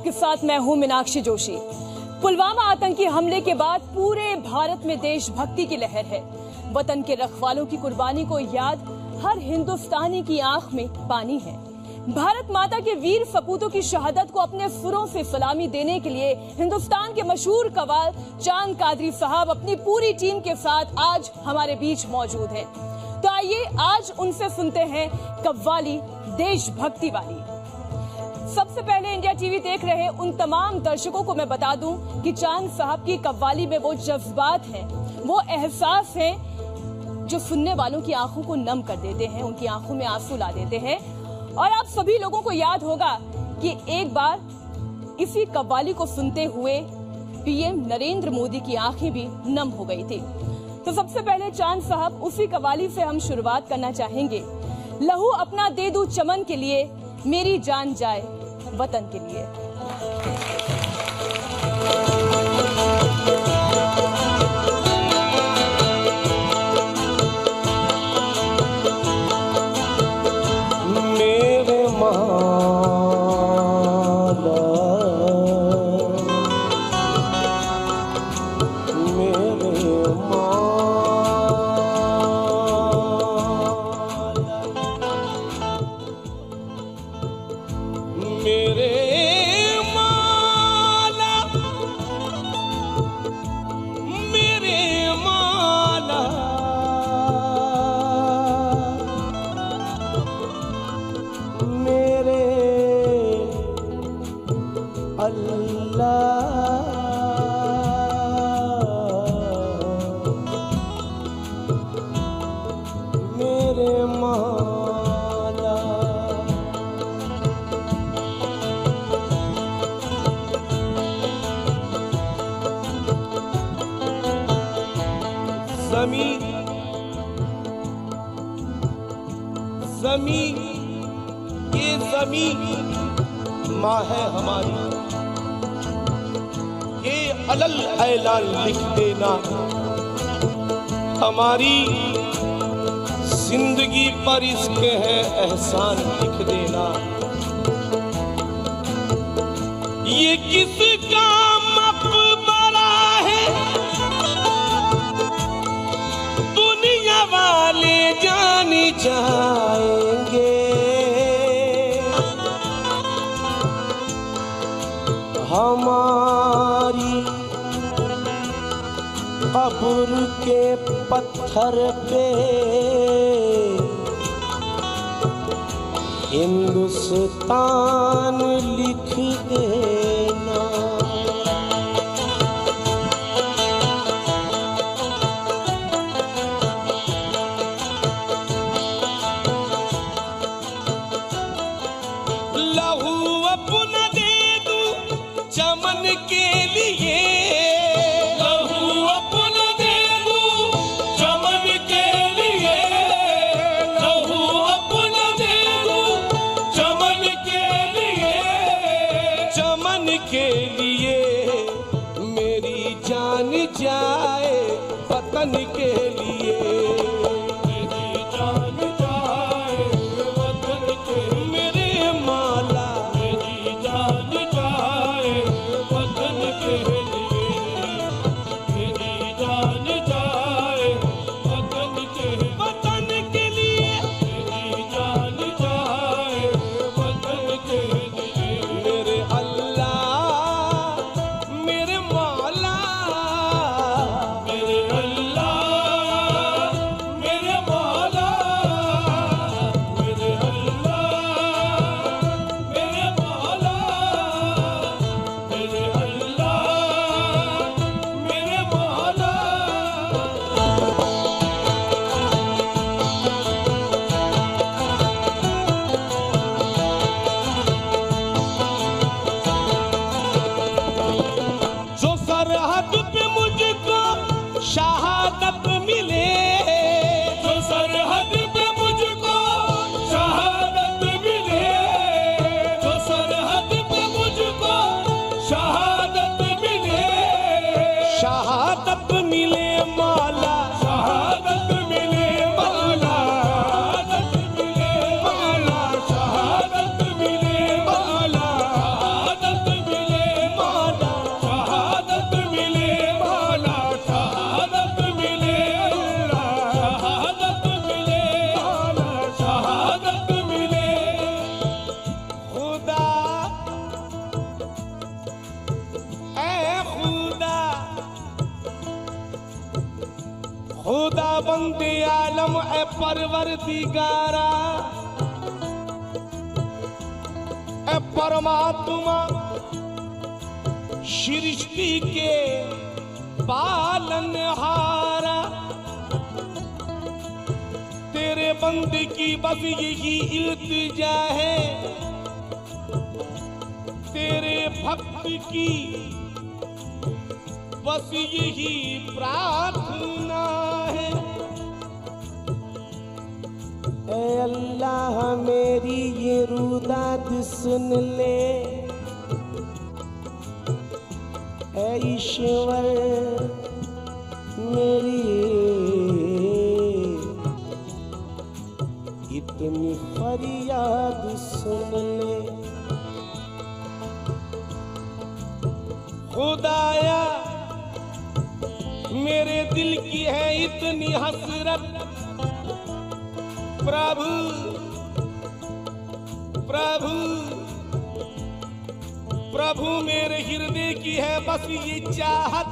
आपके साथ मैं हूं मीनाक्षी जोशी। पुलवामा आतंकी हमले के बाद पूरे भारत में देशभक्ति की लहर है। वतन के रखवालों की कुर्बानी को याद हर हिंदुस्तानी की आंख में पानी है। भारत माता के वीर सपूतों की शहादत को अपने फुरों से सलामी देने के लिए हिंदुस्तान के मशहूर कव्वाल चांद कादरी साहब अपनी पूरी टीम के साथ आज हमारे बीच मौजूद हैं। तो आइए आज उनसे सुनते हैं कव्वाली देशभक्ति वाली। सबसे पहले इंडिया टीवी देख रहे उन तमाम दर्शकों को मैं बता दूं कि चांद साहब की कव्वाली में वो जज्बात हैं, वो एहसास हैं जो सुनने वालों की आंखों को नम कर देते हैं, उनकी आंखों में आंसू ला देते हैं। और आप सभी लोगों को याद होगा कि एक बार इसी कव्वाली को सुनते हुए पीएम नरेंद्र मोदी की आंखें भी नम हो गई थी। तो सबसे पहले चांद साहब उसी कव्वाली से हम शुरुआत करना चाहेंगे। लहू अपना दे दूं चमन के लिए, मेरी जान जाए वतन के लिए। मेरे माला मेरे ज़मीं ये ज़मीं माँ है हमारी, ये अलल ऐलान लिख देना हमारी जिंदगी पर इसके है एहसान लिख देना। ये किसका मकबरा है दुनिया वाले जान जाएंगे, हमारी कब्र के पत्थर पे हिंदुस्तान लिख देना। लहू अपना दे दूं चमन के लिए, लहू अपना दे दूं चमन के लिए, लहू अपना दे दूं चमन के लिए, चमन के लिए मेरी जान जाए वतन के लिए, मेरी जान जाए वतन के लिए, मेरे माला मेरी जान जाए वतन के लिए, मेरी जान जाए वतन के लिए, वतन के लिए, मेरी जान जाए वतन के लिए, मेरे अल्लाह मेरे मौला, मेरे अल्लाह खुदा बंदे आलम ए परवरदिगारा, ए परमात्मा सृष्टि के पालनहारा। तेरे बंदे की बस यही इल्तिजा है, तेरे भक्त की बस यही प्रार्थना है। ऐ अल्लाह मेरी ये रुदात सुन ले, ऐ ईश्वर मेरी इतनी फरियाद सुन ले। खुदाया मेरे दिल की है इतनी हसरत, प्रभु प्रभु प्रभु मेरे हृदय की है बस ये चाहत,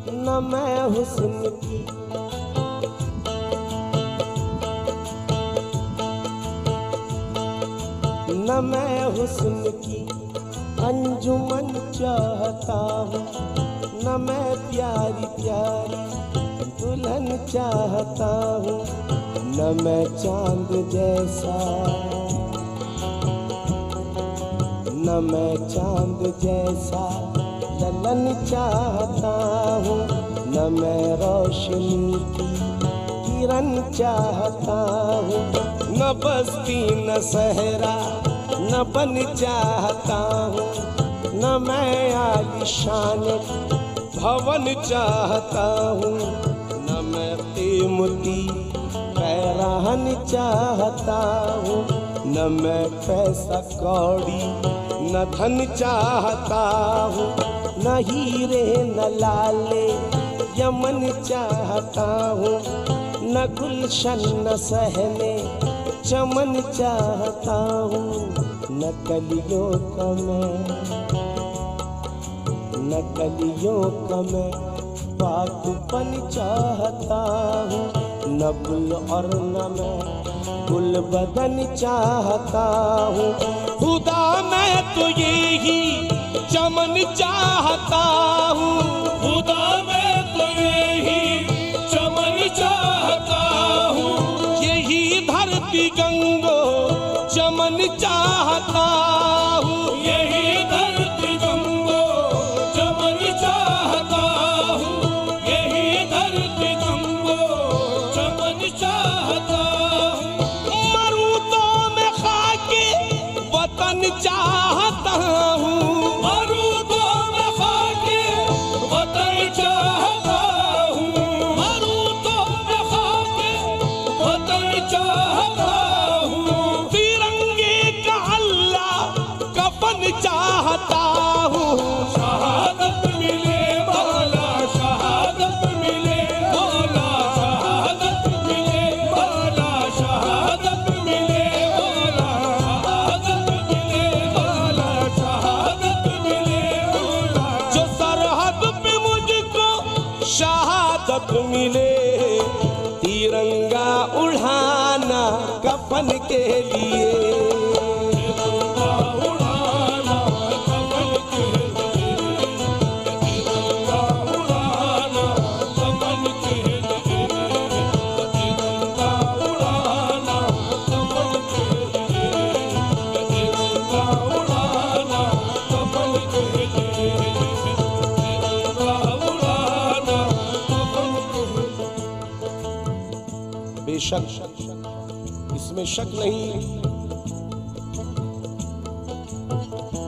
न मैं हुस्न की न मैं हुस्न की अंजुमन चाहता हूँ, न मैं प्यारी प्यारी दुल्हन चाहता हूँ, न मैं चांद जैसा न मैं चांद जैसा ललन चाहता हूँ, न मैं रोशनी की किरण चाहता हूँ, न बस्ती न सहरा न बन चाहता हूँ, न मैं आलिशान भवन चाहता हूँ, न मैं कीमती पैराहन चाहता हूँ, न मैं पैसा कौड़ी न धन चाहता हूँ, न हीरे न लाले यमन चाहता हूँ, न गुलशन न सहने चमन चाहता हूँ, न कलियों का मैं पाकपन चाहता हूँ, न गुल और न मैं गुल बदन चाहता हूँ। खुदा मैं तो यही चमन चाहता हूँ, खुदा मैं तो यही चमन चाहता हूँ, यही धरती गंगो चमन चाहता हूँ, यही धरती गंगो चमन चाहता हूँ, यही धरती गंगो चमन चाहता हूँ। मरूं तो मैं खाके वतन चाहता हूँ, मरूं तो मैं खाके वतन चाहता हूँ, मरूं तो मैं खाके वतन चाहता हूँ, तिरंगे का अल्लाह कफन चाहता हूँ। शहादत मिले मौला, शहादत मिले मौला, शहादत मिले मौला, शहादत मिले मौला, शहादत मिले मौला, शहादत मिले मौला। जो सरहद पे मुझको शहादत मिले, तिरंगा उड़ाना कफन के लिए, बेशक इसमें शक नहीं,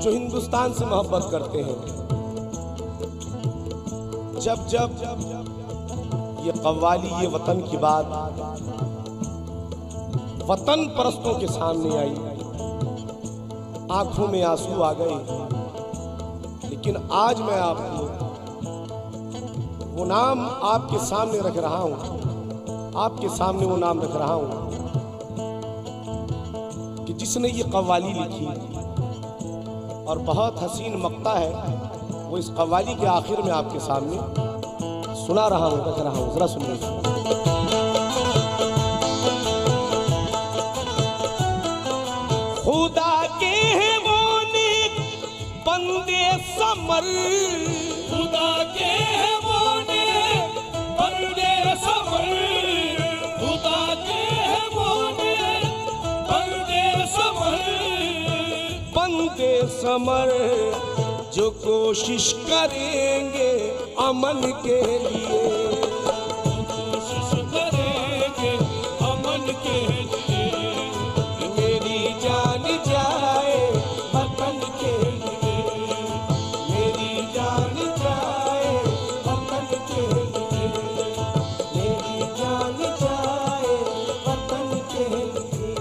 जो हिंदुस्तान से मोहब्बत करते हैं, जब जब ये कव्वाली ये वतन की बात वतन परस्तों के सामने आई, आंखों में आंसू आ गए। लेकिन आज मैं आपको वो नाम आपके सामने रख रहा हूं, आपके सामने वो नाम रख रहा हूं कि जिसने ये कव्वाली लिखी और बहुत हसीन मक्ता है वो इस कव्वाली के आखिर में आपके सामने सुना रहा हूँ, रख रहा हूँ, जरा सुनिए। खुदा के हैं वो नेक बंदे समर, खुदा के हैं वो नेक बंदे समर, खुदा के हैं वो नेक बंदे समर, बंदे समर जो कोशिश करेंगे अमन के लिए, कोशिश करेंगे अमन के लिए, मेरी जान जाए वतन के लिए, मेरी जान जाए वतन के लिए, मेरी जान जाए वतन के लिए,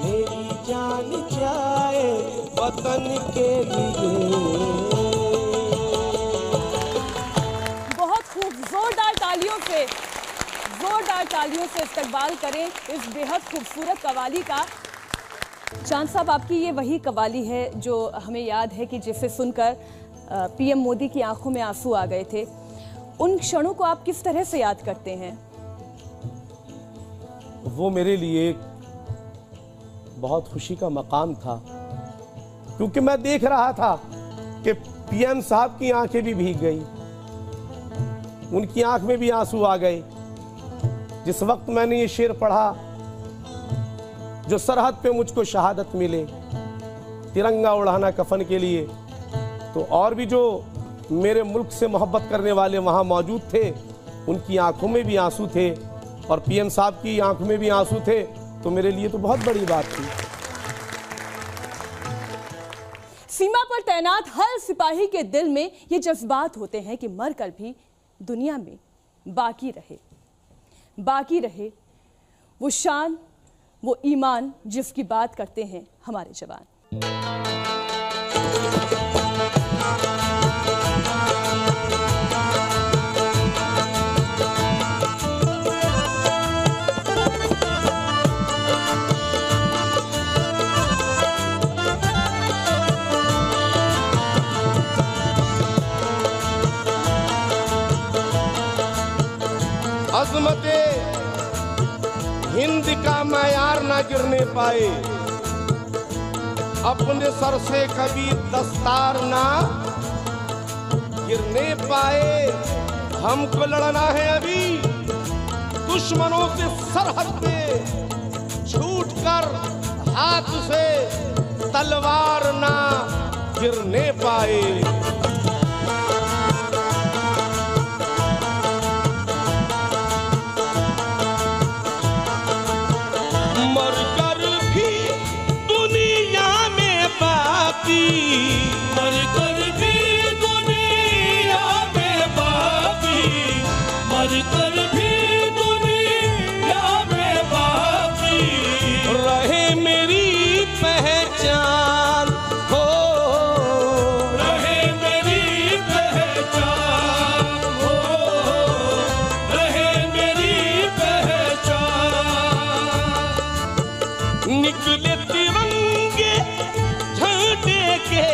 मेरी जान जाए वतन के लिए। बहुत खूब, जोरदार तालियों से इस्तकबाल करें इस बेहद खूबसूरत कवाली का। चांद साहब, आपकी ये वही कवाली है जो हमें याद है कि जिसे सुनकर पीएम मोदी की आंखों में आंसू आ गए थे। उन क्षणों को आप किस तरह से याद करते हैं? वो मेरे लिए बहुत खुशी का मकाम था, क्योंकि मैं देख रहा था कि पीएम साहब की आंखें भी भीग गई, उनकी आंख में भी आंसू आ गए। जिस वक्त मैंने ये शेर पढ़ा, जो सरहद पे मुझको शहादत मिले, तिरंगा उड़ाना कफन के लिए, तो और भी जो मेरे मुल्क से मोहब्बत करने वाले वहाँ मौजूद थे, उनकी आंखों में भी आंसू थे और पीएम साहब की आंखों में भी आंसू थे, तो मेरे लिए तो बहुत बड़ी बात थी। सीमा पर तैनात हर सिपाही के दिल में ये जज्बात होते हैं कि मरकर भी दुनिया में बाकी रहे वो शान, वो ईमान जिसकी बात करते हैं हमारे जवान। अज़मते हिंद का मयार ना गिरने पाए, अपने सर से कभी दस्तार ना गिरने पाए। हमको लड़ना है अभी दुश्मनों से सरहद पे, छूट कर हाथ से तलवार ना गिरने पाए। मरकर भी दुनिया में बाकी, मरकर भी दुनिया में बाकी, मरकर भी दुनिया में बाकी, रहे मेरी पहचान हो, रहे मेरी पहचान हो, रहे मेरी पहचान। निकले तिरंगे झंडे के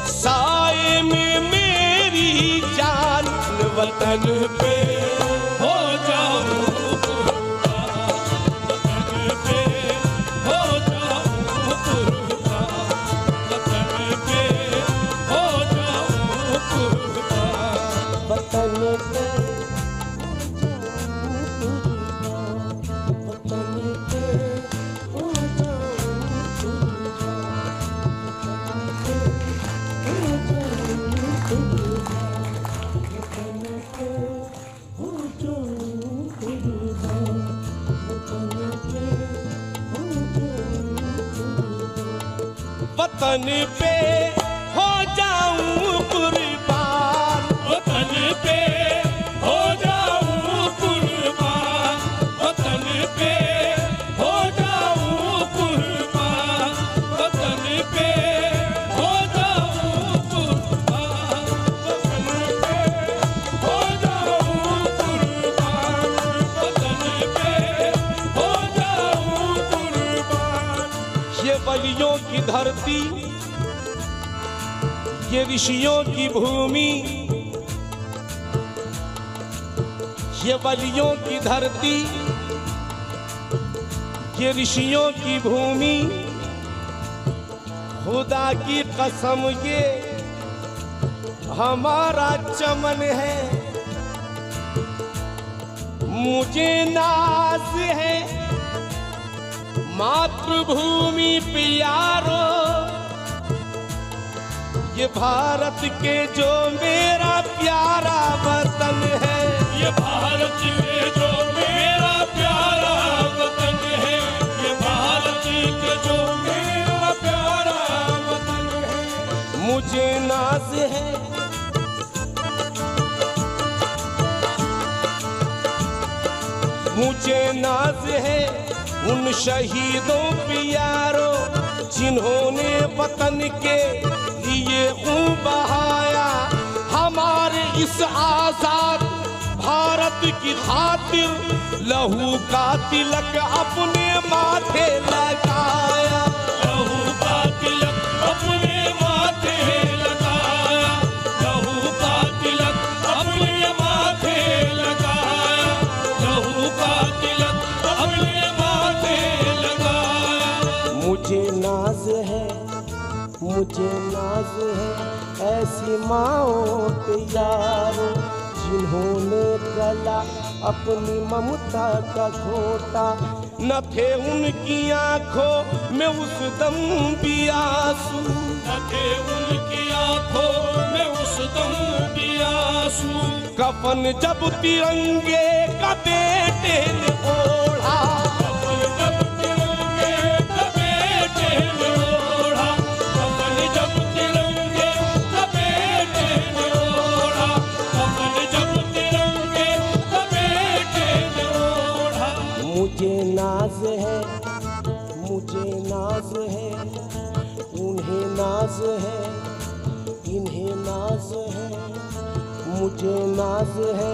साए में मेरी जान, वतन पे हो जाऊं कुर्बान, वतन पे हो जाऊं कुर्बान, वतन पे हो जाऊं कुर्बान। वतन पे वतन पे हो जाऊं कुर्बान, वतन पे हो जाऊं कुर्बान, वतन पे हो जाऊं कुर्बान, वतन पे हो जाऊं कुर्बान, वतन पे हो जाऊं कुर्बान, वतन पे हो जाऊं कुर्बान। ये बलियों की धरती, ये ऋषियों की भूमि, ये वलियों की धरती, ये ऋषियों की भूमि, खुदा की कसम ये हमारा चमन है। मुझे नाज है मातृभूमि पे यारो, ये भारत के जो मेरा प्यारा वतन है, ये भारत के जो मेरा प्यारा वतन है, ये भारत के जो मेरा प्यारा वतन है। मुझे नाज है मुझे नाज है उन शहीदों पे यारो, जिन्होंने वतन के लिए खून बहाया। हमारे इस आजाद भारत की खातिर लहू का तिलक अपने माथे लगाया, लहू का तिलक अपने माथे लगाया, लहू का तिलक अपने माथे लगाया, लहू का तिलक अपने माथे लगाया। मुझे नाज है ऐसी माओं पे यारो, जिन्होंने गला अपनी ममता का घोटा। न थे उनकी आंखों में उस दम भी आंसू, न थे उनकी आंखों में उस दम भी आंसू। कफन जब तिरंगे का बेटे ने ओढ़ा, कफन जब तिरंगे का बेटे ने ओढ़ा, कफन जब तिरंगे का बेटे ने ओढ़ा, कफन जब तिरंगे का बेटे ने ओढ़ा। मुझे नाज है उन्हें नाज है इन्हें नाज है। मुझे नाज है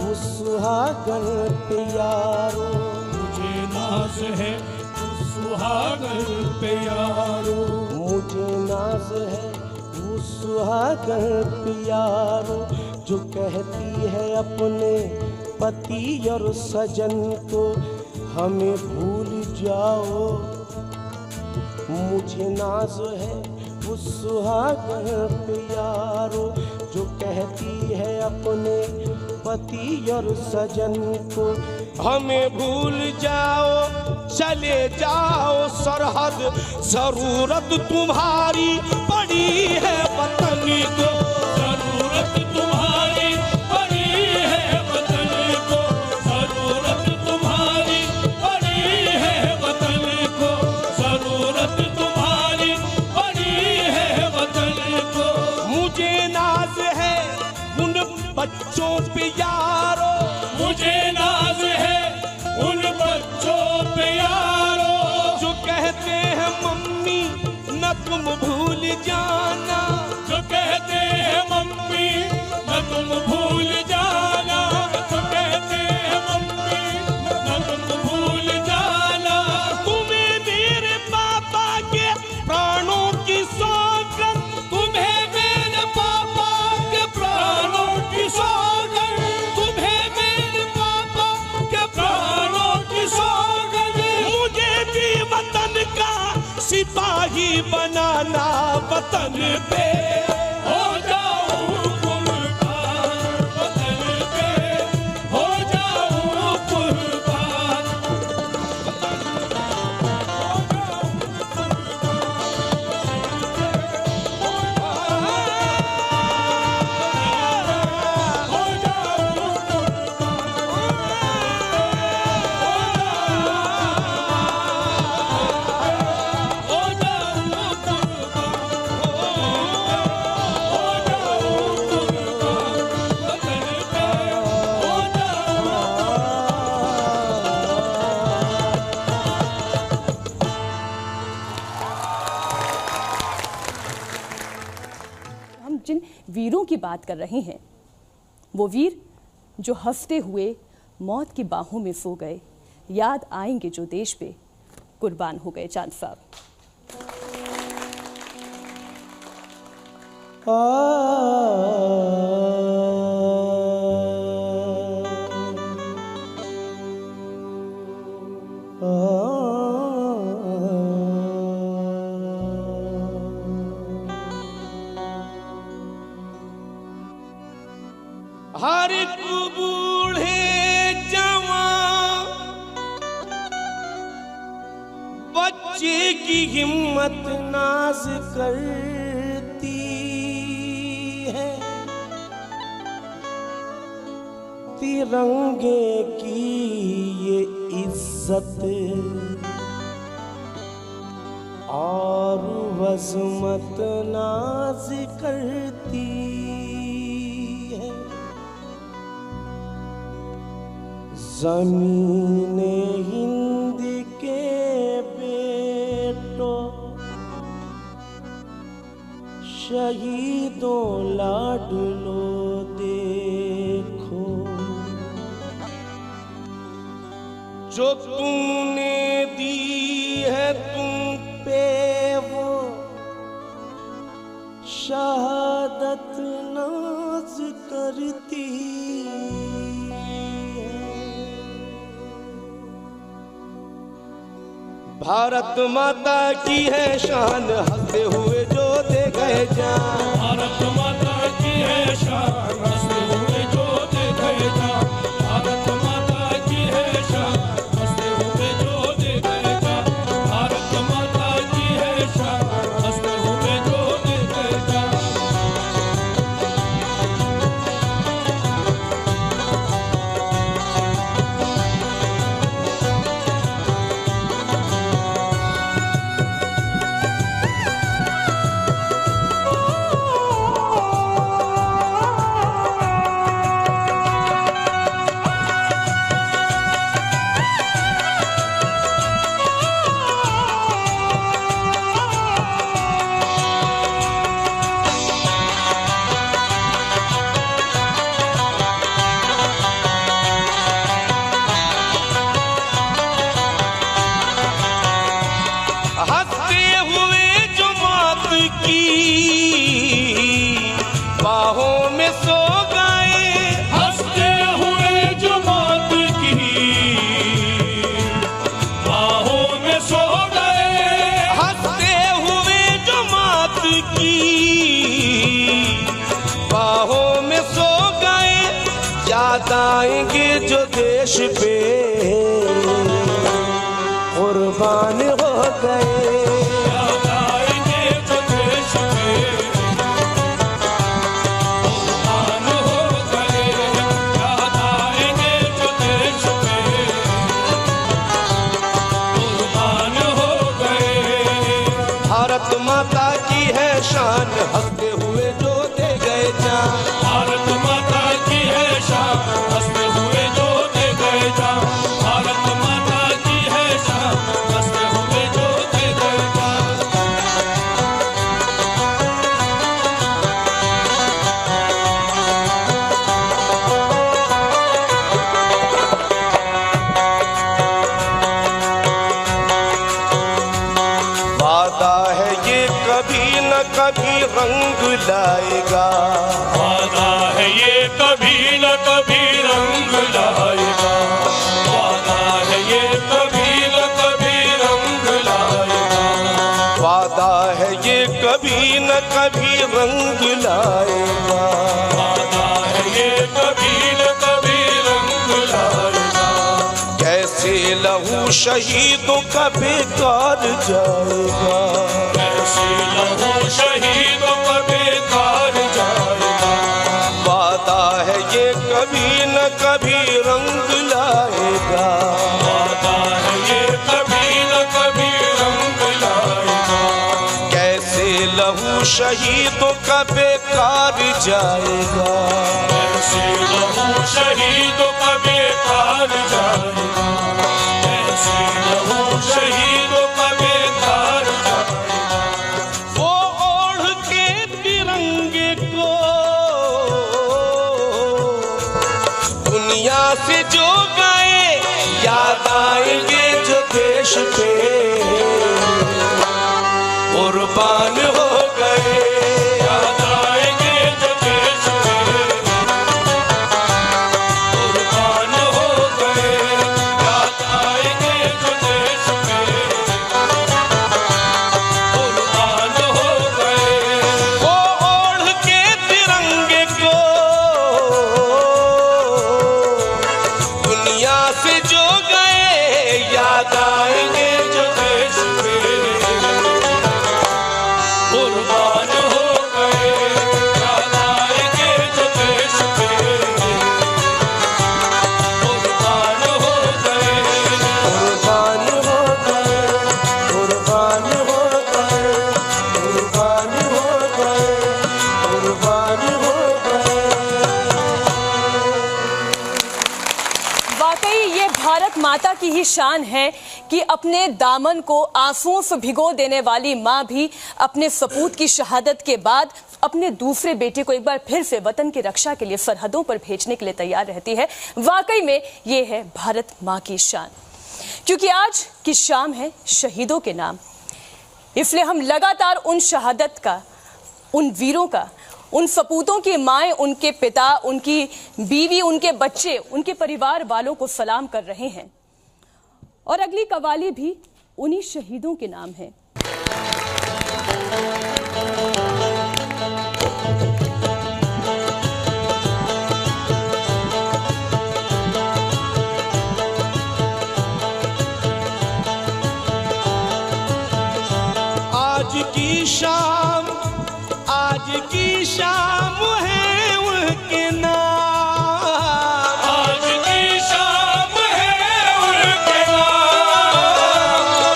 उस सुहागन पे यारो, मुझे नाज है उस सुहागन पे यारो, मुझे नाज है उस सुहागन पे यारो, जो कहती है अपने पति और सजन को हमें भूल जाओ। मुझे नाज है उस सुहागन पे यारो, जो कहती है अपने पति और सजन को हमें भूल जाओ, चले जाओ सरहद, जरूरत तुम्हारी पड़ी है वतन को, जरूरत तुम्हारी पड़ी है वतन को, जरूरत तुम्हारी पड़ी है वतन को, जरूरत तुम्हारी पड़ी है वतन को। मुझे नाज है उन बच्चों पे यारो, मुझे नाज है उन बच्चों पे यारो, जो कहते हैं मम्मी न तुम भूल जाना, जो कहते हैं मम्मी न तुम भूल जाना, जो कहते हैं मम्मी न तुम भूल जाना। तुम्हें मेरे पापा के प्राणों की सौगंध, तुम्हें मेरे पापा के प्राणों की सौगंध, तुम्हें मेरे पापा के प्राणों की सौगंध। मुझे भी वतन का सिपाही बनाना, वतन पे हो जाऊं कुर्बान, वतन पे हो जाऊं कुर्बान। जिन वीरों की बात कर रहे हैं, वो वीर जो हफ्ते हुए मौत की बाहों में सो गए, याद आएंगे जो देश पे कुर्बान हो गए चांद साहब। हर एक बूढ़े जवान बच्चे की हिम्मत नाज करती है, तिरंगे की ये इज्जत और वज़मत नाज करती है। ज़मीने हिंद के बेटों, शहीदों लाडलो देखो, जो तूने दी है तुम पे वो शहादत नाज करती है। भारत माता की है शान, हंसते हुए जो दे गए जान। भारत माता की है शान, हंसते हुए जो दे गए जान। भारत माता की है शान, हंसते हुए जो दे गए जान। भारत माता की है शान, हंसते हुए जो दे गए जान। बाहों में सो गए, हंसते हुए जो मौत की बाहों में सो गए। हंसते हुए जो मौत की बाहों में सो गए। याद आएंगे जो देश पे कुर्बान हो गए। याद आएंगे जो देश पे कुर्बान हो गए। याद आएंगे जो देश पे कुर्बान हो गए। भारत माता की है शान, हंसते हुए जो दे गए जान। भारत माता की है शान, हंसते हुए जो दे गए जान। भारत माता की है शान, हंसते हुए जो दे गए जान। वादा है ये कभी न कभी रंग लाएगा। वादा है ये कभी न कभी रंग लाएगा। वादा है ये कभी न कभी रंग लाएगा। वादा है ये कभी न कभी रंग लाएगा। वादा है ये कभी न कभी रंग लाएगा। कैसे लहू शहीदों का बेकार जाएगा। कैसे लहू शहीदों का बेकार जाएगा। वादा है ये कभी न कभी रंग लाएगा। वादा है ये कभी न कभी रंग लाएगा। कैसे लहू शहीदों का बेकार जाएगा। कैसे लहू शहीदों का बेकार जाएगा। कैसे लहू शहीदों का बेकार जाएगा। वो ओढ़ के तिरंगे को दुनिया से जो गए। याद आएंगे जो देश पे कुर्बान हो गए। याद आए माता की ही शान है कि अपने दामन को आंसुओं से भिगो देने वाली माँ भी अपने सपूत की शहादत के बाद अपने दूसरे बेटे को एक बार फिर से वतन की रक्षा के लिए सरहदों पर भेजने के लिए तैयार रहती है। वाकई में ये है भारत माँ की शान। क्योंकि आज की शाम है शहीदों के नाम, इसलिए हम लगातार उन शहादत का, उन वीरों का, उन सपूतों की माएं, उनके पिता, उनकी बीवी, उनके बच्चे, उनके परिवार वालों को सलाम कर रहे हैं। और अगली कवाली भी उन्हीं शहीदों के नाम है। आज की शाम है उनके नाम, आज की शाम है उनके नाम,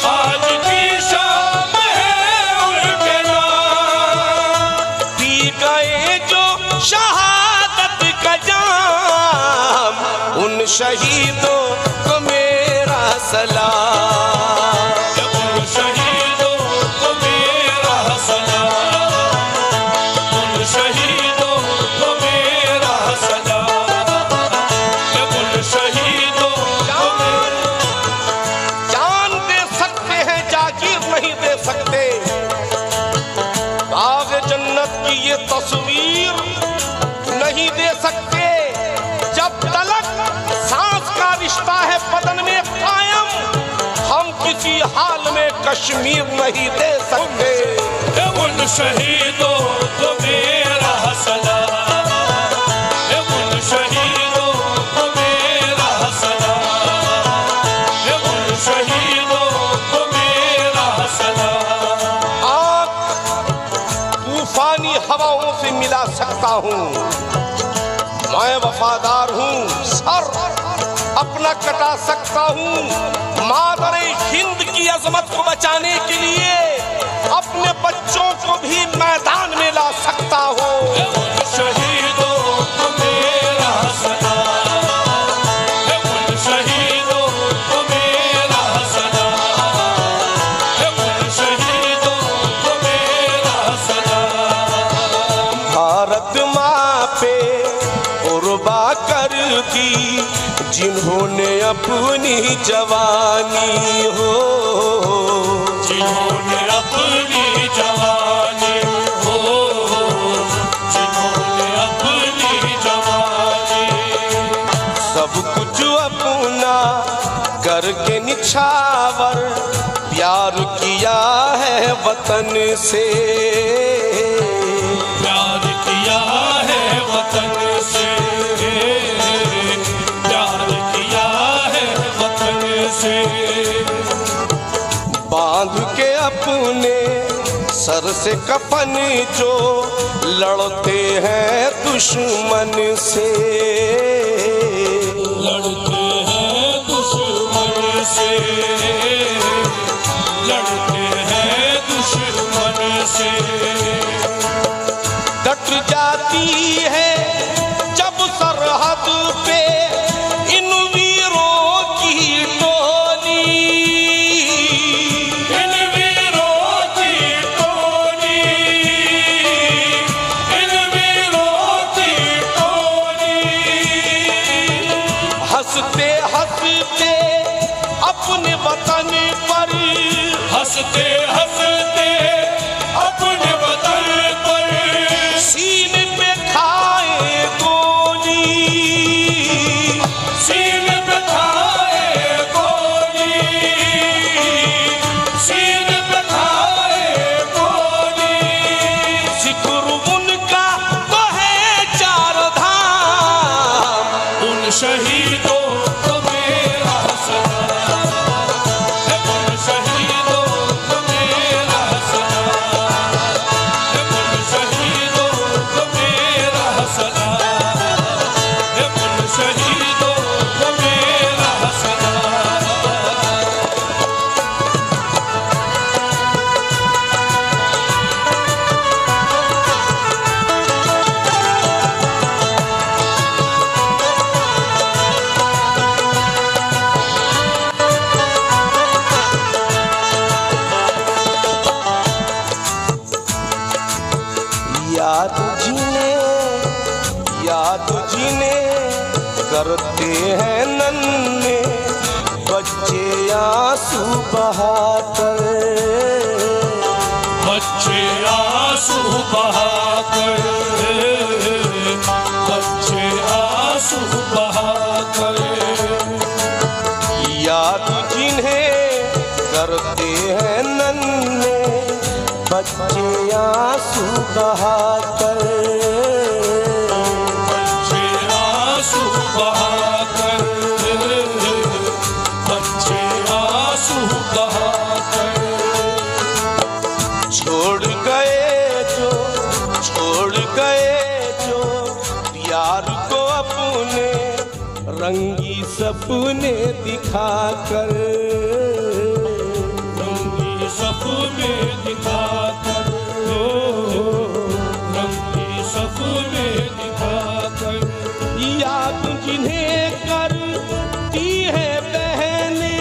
आज की शाम है उनके नाम। पी गए जो शहादत का जाम, उन शहीदों को मेरा सलाम। ये तस्वीर नहीं दे सकते जब तलक सांस का रिश्ता है बदन में कायम, हम किसी हाल में कश्मीर नहीं दे सकते। उन शहीदों को मेरा सलाम, उन शहीदों को मेरा सलाम, उन शहीदों को मेरा सलाम। तूफानी हवाओं से मिला सकता हूँ, मैं वफादार हूँ, सर अपना कटा सकता हूँ। मादरे हिंद की अजमत को बचाने के लिए अपने बच्चों को भी मैदान में ला सकता हूँ। शहीदों को मेरा सलाम, उन शहीदों को मेरा सलाम, उन शहीदों को मेरा सलाम। भारत माँ पे कुर्बा कर दी जिन्होंने अपनी जवानी हो, जिन्होंने अपनी जवानी हो, जिन्होंने अपनी जवानी। सब कुछ अपना करके निछावर प्यार किया है वतन से, प्यार किया है वतन से, प्यार किया है वतन से। बांध के अपने सर से कफन जो लड़ते हैं दुश्मन से, लड़ते हैं दुश्मन से, लड़ते हैं दुश्मन से। डट जाती है जब सरहद पे इन वीरों की टोली, इन वीरों की टोली, इन वीरों की टोली। हंसते हंसते अपने वतन पर, हंसते हंसते अपने वतन पर, सीने पे खाए गोली, सीने पे खाए गोली, सीने पे खाए गोली। जिक्र उनका तो है चार धाम, उन शहीदों को मेरा सलाम, उन शहीदों को मेरा याद जिन्हें करते हैं नन्हे बच्चे आंसू बहाकर, बच्चे आंसू बहाकर, बच्चे आंसू बहाकर। याद जिन्हें करते हैं नन्हे बच्चे आंसू बहाकर, बच्चे आंसू बहाकर, बच्चे आंसू बहाकर। छोड़ गए जो यार को अपने रंगी सपने दिखाकर, रंगी सपने दिखाकर, रंगी सपने दिखाकर। याद जिन्हें करती है बहने,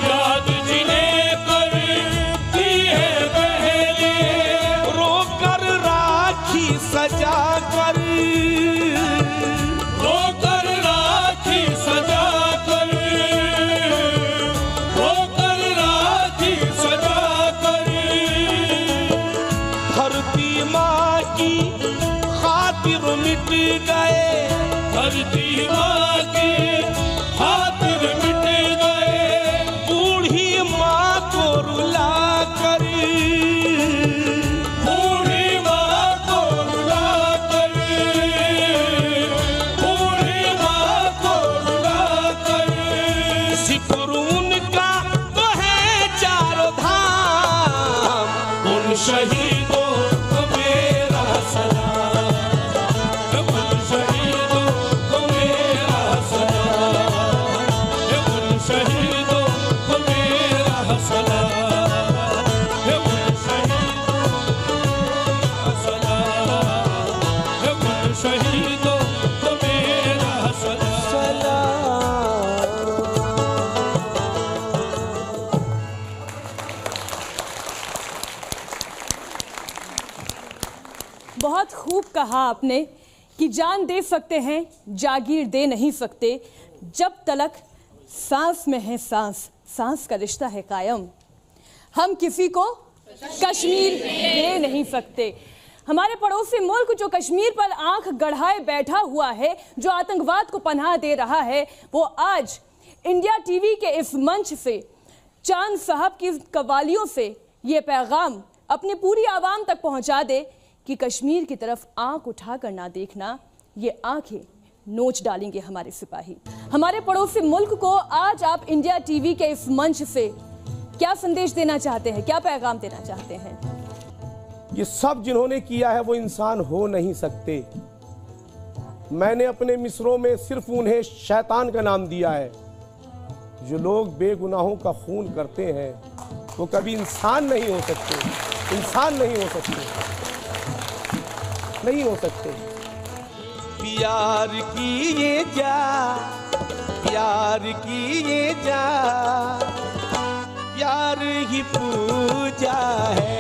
याद जिन्हें करती है बहने, रोकर राखी सजा कर, रोकर राखी सजा कर, रोकर राखी सजा कर। धरती माँ की खातिर मिट गए, धरती माँ की खातिर मिट गए, बूढ़ी माँ को रुला कर, बूढ़ी माँ को रुला कर, बूढ़ी माँ को रुला कर। जिक्र उनका तो है चारों धाम, उन शहीदों को मेरा सलाम, उन शहीदों को मेरा सलाम, उन शहीदों को मेरा सलाम, उन शहीदों को मेरा सलाम, उन शहीदों को मेरा सलाम। बहुत खूब कहा आपने कि जान दे सकते हैं जागीर दे नहीं सकते, जब तलक सांस में है सांस, सांस का रिश्ता है कायम। हम किसी को कश्मीर दे नहीं सकते। हमारे पड़ोसी मुल्क जो कश्मीर पर आंख गढ़ाए बैठा हुआ है, जो आतंकवाद को पनाह दे रहा है, वो आज इंडिया टीवी के इस मंच से, चांद साहब की कवालियों से ये पैगाम अपनी पूरी आवाम तक पहुंचा दे कि कश्मीर की तरफ आंख उठाकर ना देखना, ये आंखें नोच डालेंगे हमारे सिपाही। हमारे पड़ोसी मुल्क को आज आप इंडिया टीवी के इस मंच से क्या संदेश देना चाहते हैं, क्या पैगाम देना चाहते हैं? ये सब जिन्होंने किया है वो इंसान हो नहीं सकते। मैंने अपने मिसरों में सिर्फ उन्हें शैतान का नाम दिया है। जो लोग बेगुनाहों का खून करते हैं वो कभी इंसान नहीं हो सकते, इंसान नहीं हो सकते, नहीं हो सकते। प्यार किए जा, प्यार किए जा, प्यार ही पूजा है।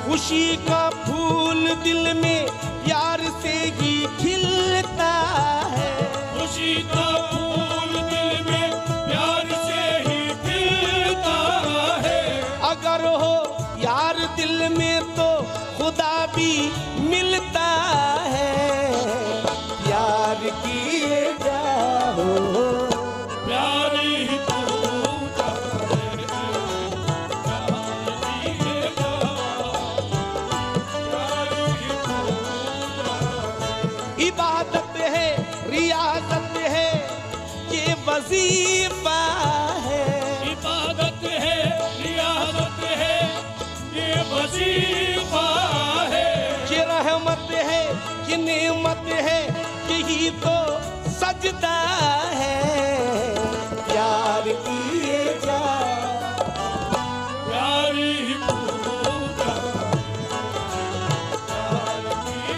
खुशी का फूल दिल में प्यार से ही खिलता है, खुशी का फूल दिल में प्यार से ही खिलता है। अगर हो यार दिल में तो खुदा भी मिलता है। प्यार किए जाओ, प्यार ही पूजा है, प्यार किए जाओ, प्यार ही पूजा है। इबादत है, रियाजत है, ये वजीफा है। इबादत है, रियाजत है, ये वजीफा है। ये रहमत है, ये नेमत है, यही तो सजदा है। प्यार किए जा, प्यार ही पूजा, प्यार किए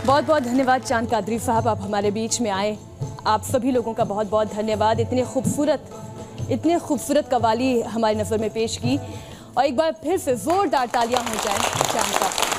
बहुत बहुत धन्यवाद चांद कादरी साहब, आप हमारे बीच में आए। आप सभी लोगों का बहुत बहुत धन्यवाद। इतने खूबसूरत कवाली हमारी नज़र में पेश की, और एक बार फिर से जोरदार तालियां हो जाएं चांद का।